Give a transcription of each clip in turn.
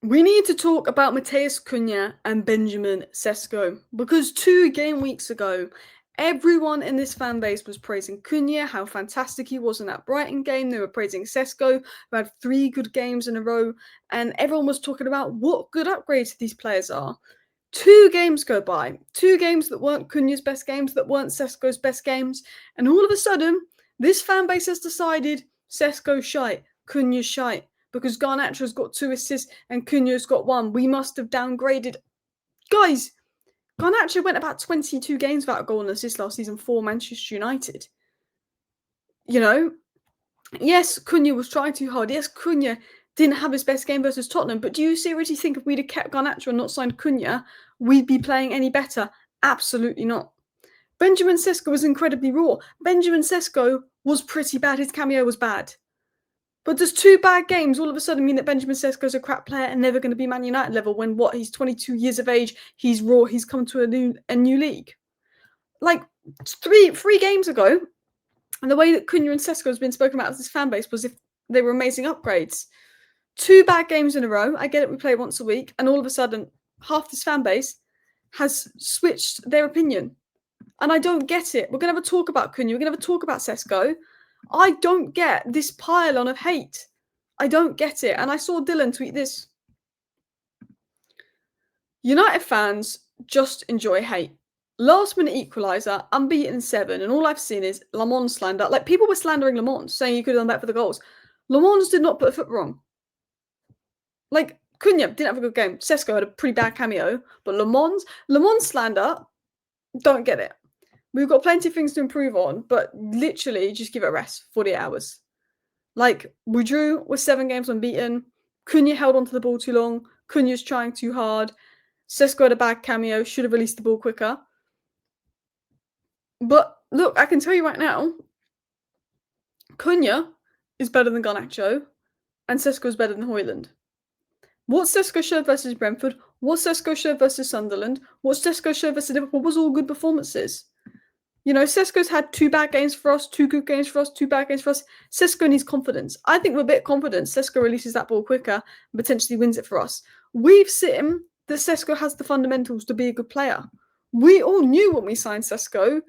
We need to talk about Matheus Cunha and Benjamin Sesko because 2 game weeks ago, everyone in this fan base was praising Cunha, how fantastic he was in that Brighton game. They were praising Sesko, who had 3 good games in a row, and everyone was talking about what good upgrades these players are. 2 games go by, 2 games that weren't Cunha's best games, that weren't Sesko's best games, and all of a sudden, this fan base has decided Sesko's shite, Cunha's shite, because Garnacho's got 2 assists and Cunha's got 1. We must have downgraded. Guys, Garnacho went about 22 games without a goal and assist last season for Manchester United. You know, yes, Cunha was trying too hard. Yes, Cunha didn't have his best game versus Tottenham. But do you seriously think if we'd have kept Garnacho and not signed Cunha, we'd be playing any better? Absolutely not. Benjamin Sesko was incredibly raw. Benjamin Sesko was pretty bad. His cameo was bad. But does 2 bad games all of a sudden mean that Benjamin Sesko's a crap player and never going to be Man United level when he's 22 years of age, he's raw, he's come to a new league? Like three games ago, and the way that Cunha and Sesko has been spoken about as this fan base was if they were amazing upgrades. 2 bad games in a row. I get it, we play once a week, and all of a sudden, half this fan base has switched their opinion. And I don't get it. We're going to have a talk about Cunha. We're going to have a talk about Sesko. I don't get this pile-on of hate. I don't get it. And I saw Dylan tweet this. United fans just enjoy hate. Last-minute equaliser, unbeaten 7, and all I've seen is Le Mans slander. Like, people were slandering Le Mans, saying you could have done better for the goals. Le Mans did not put a foot wrong. Like, Cunha didn't have a good game. Sesko had a pretty bad cameo. But Le Mans slander, don't get it. We've got plenty of things to improve on, but literally just give it a rest, 48 hours. Like, we drew with 7 games unbeaten. Cunha held onto the ball too long. Cunha's trying too hard. Sesko had a bad cameo, should have released the ball quicker. But look, I can tell you right now, Cunha is better than Garnacho, and Sesko is better than Højlund. What Sesko showed versus Brentford, what Sesko showed versus Sunderland, what Sesko showed versus Liverpool was all good performances. You know, Sesko's had 2 bad games for us, 2 good games for us, 2 bad games for us. Sesko needs confidence. I think we're a bit confident. Sesko releases that ball quicker and potentially wins it for us. We've seen that Sesko has the fundamentals to be a good player. We all knew when we signed Sesko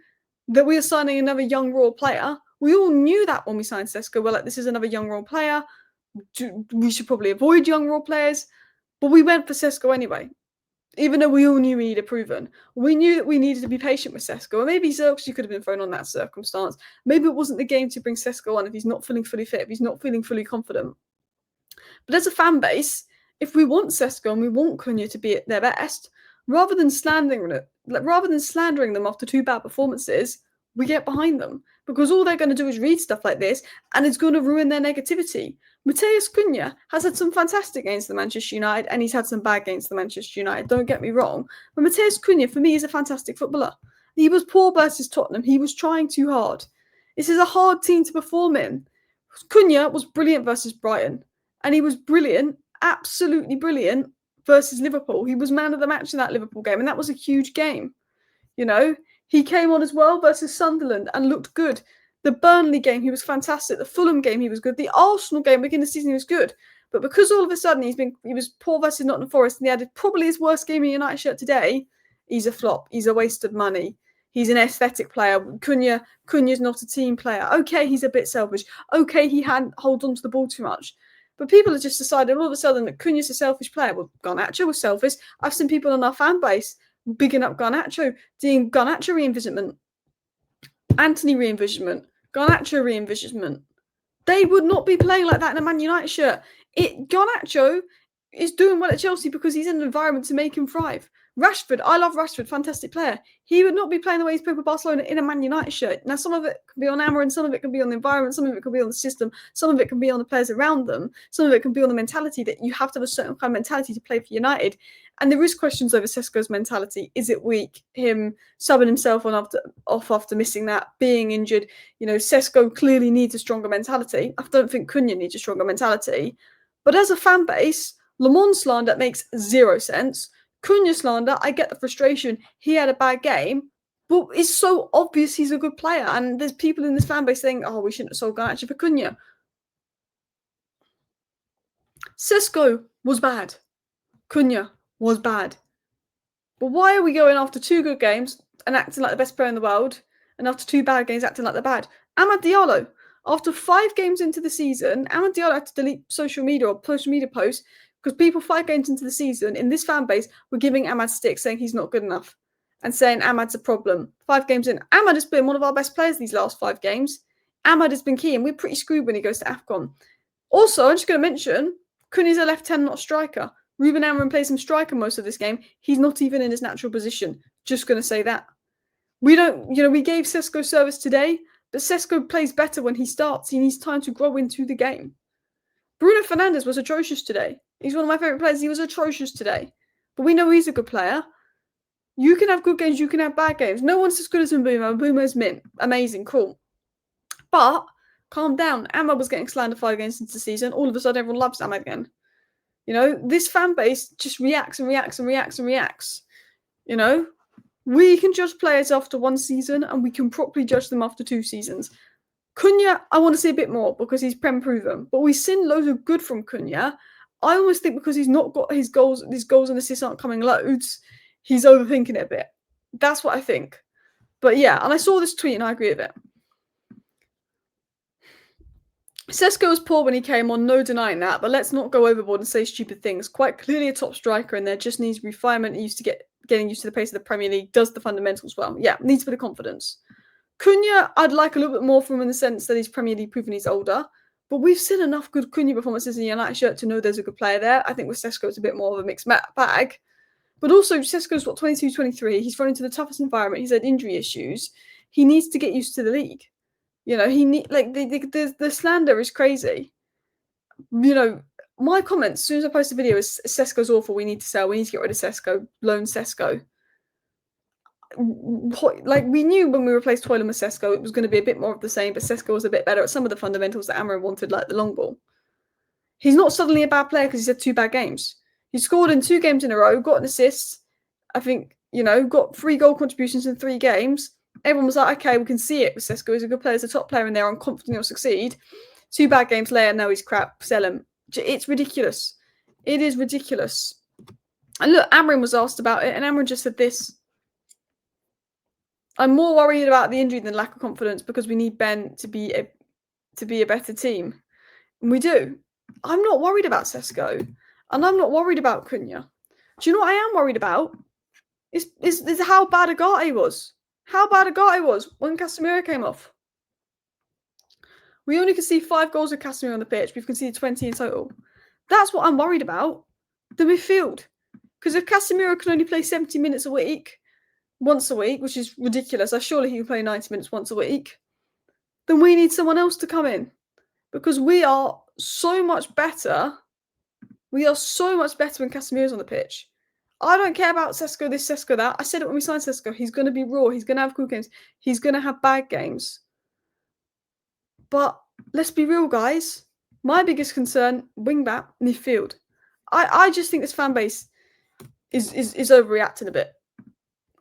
that we were signing another young raw player. We all knew that when we signed Sesko. We're like, this is another young raw player. We should probably avoid young raw players. But we went for Sesko anyway. Even though we all knew we needed proven, we knew that we needed to be patient with Sesko. And maybe Xerxes could have been thrown on that circumstance. Maybe it wasn't the game to bring Sesko on if he's not feeling fully fit, if he's not feeling fully confident. But as a fan base, if we want Sesko and we want Cunha to be at their best, rather than slandering them after 2 bad performances, we get behind them. Because all they're going to do is read stuff like this, and it's going to ruin their negativity. Matheus Cunha has had some fantastic games for Manchester United, and he's had some bad games for Manchester United, don't get me wrong. But Matheus Cunha, for me, is a fantastic footballer. He was poor versus Tottenham. He was trying too hard. This is a hard team to perform in. Cunha was brilliant versus Brighton, and he was brilliant, absolutely brilliant, versus Liverpool. He was man of the match in that Liverpool game, and that was a huge game. You know, he came on as well versus Sunderland and looked good. The Burnley game, he was fantastic. The Fulham game, he was good. The Arsenal game, beginning of the season, he was good. But because all of a sudden he was poor versus Nottingham Forest, and he had probably his worst game in United shirt today, he's a flop. He's a waste of money. He's an aesthetic player. Cunha's not a team player. Okay, he's a bit selfish. Okay, he holds on to the ball too much. But people have just decided all of a sudden that Cunha's a selfish player. Well, Garnacho was selfish. I've seen people on our fan base bigging up Garnacho, doing Garnacho re-envisionment, Anthony re-envisionment, Garnacho re-envisionment. They would not be playing like that in a Man United shirt. Garnacho is doing well at Chelsea because he's in an environment to make him thrive. Rashford, I love Rashford, fantastic player. He would not be playing the way he's playing for Barcelona in a Man United shirt. Now, some of it can be on Amorim, some of it can be on the environment, some of it can be on the system, some of it can be on the players around them, some of it can be on the mentality that you have to have a certain kind of mentality to play for United. And there is questions over Sesko's mentality. Is it weak? Him subbing himself off after missing that, being injured. You know, Sesko clearly needs a stronger mentality. I don't think Cunha needs a stronger mentality. But as a fan base, Le Mans slander makes 0 sense. Cunha slander, I get the frustration. He had a bad game, but it's so obvious he's a good player. And there's people in this fan base saying, oh, we shouldn't have sold Garnacho for Cunha. Sesko was bad. Cunha was bad. But why are we going after 2 good games and acting like the best player in the world, and after 2 bad games acting like they're bad? Amad Diallo, after 5 games into the season, Amad Diallo had to delete social media or social media posts because people 5 games into the season in this fan base were giving Amad sticks, saying he's not good enough and saying Amad's a problem. 5 games in, Amad has been one of our best players these last 5 games. Amad has been key, and we're pretty screwed when he goes to AFCON. Also, I'm just going to mention, Cunha's a left-hand, not a striker. Ruben Amorim plays him striker most of this game. He's not even in his natural position. Just going to say that. We gave Sesko service today, but Sesko plays better when he starts. He needs time to grow into the game. Bruno Fernandes was atrocious today. He's one of my favourite players. He was atrocious today. But we know he's a good player. You can have good games, you can have bad games. No one's as good as Mbeumo. Mbeumo's mint. Amazing, cool. But calm down. Ahmad was getting slandered 5 games into the season. All of a sudden, everyone loves Ahmad again. You know, this fan base just reacts and reacts and reacts and reacts. You know, we can judge players after 1 season and we can properly judge them after 2 seasons. Cunha, I want to see a bit more because he's Prem proven. But we've seen loads of good from Cunha. I almost think because he's not got his goals and assists aren't coming loads, he's overthinking it a bit. That's what I think. But yeah, and I saw this tweet and I agree with it. Sesko was poor when he came on, no denying that, but let's not go overboard and say stupid things. Quite clearly a top striker and there just needs refinement and getting used to the pace of the Premier League, does the fundamentals well. Yeah, needs a bit of confidence. Cunha, I'd like a little bit more from him in the sense that he's Premier League proven he's older, but we've seen enough good Cunha performances in the United shirt to know there's a good player there. I think with Sesko it's a bit more of a mixed bag. But also, Sesko's 22, 23. He's run into the toughest environment. He's had injury issues. He needs to get used to the league. You know, the slander is crazy. You know, my comments as soon as I post a video is Sesko's awful. We need to sell. We need to get rid of Sesko. Loan Sesko. Like we knew when we replaced Toylan with Sesko, it was going to be a bit more of the same. But Sesko was a bit better at some of the fundamentals that Amorim wanted, like the long ball. He's not suddenly a bad player because he's had 2 bad games. He scored in 2 games in a row, got an assist. I think, you know, got 3 goal contributions in 3 games. Everyone was like, okay, we can see it with Sesko. He's a good player. He's a top player in there. I'm confident he'll succeed. 2 bad games later, now he's crap. Sell him. It's ridiculous. It is ridiculous. And look, Amorim was asked about it, and Amorim just said this. I'm more worried about the injury than lack of confidence because we need Ben to be a better team. And we do. I'm not worried about Sesko. And I'm not worried about Cunha. Do you know what I am worried about? Is how bad Agate was. How bad Agate was when Casemiro came off. We only could see 5 goals with Casemiro on the pitch. We've conceded 20 in total. That's what I'm worried about. The midfield. Because if Casemiro can only play 70 minutes a week, once a week, which is ridiculous. Surely he can play 90 minutes once a week. Then we need someone else to come in. Because we are so much better. We are so much better when Casemiro's on the pitch. I don't care about Sesko this, Sesko that. I said it when we signed Sesko. He's going to be raw. He's going to have good games. He's going to have bad games. But let's be real, guys. My biggest concern, wing-back, midfield. I just think this fan base is overreacting a bit.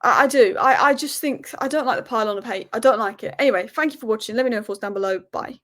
I do. I just think, I don't like the pile-on of hate. I don't like it. Anyway, thank you for watching. Let me know your thoughts down below. Bye.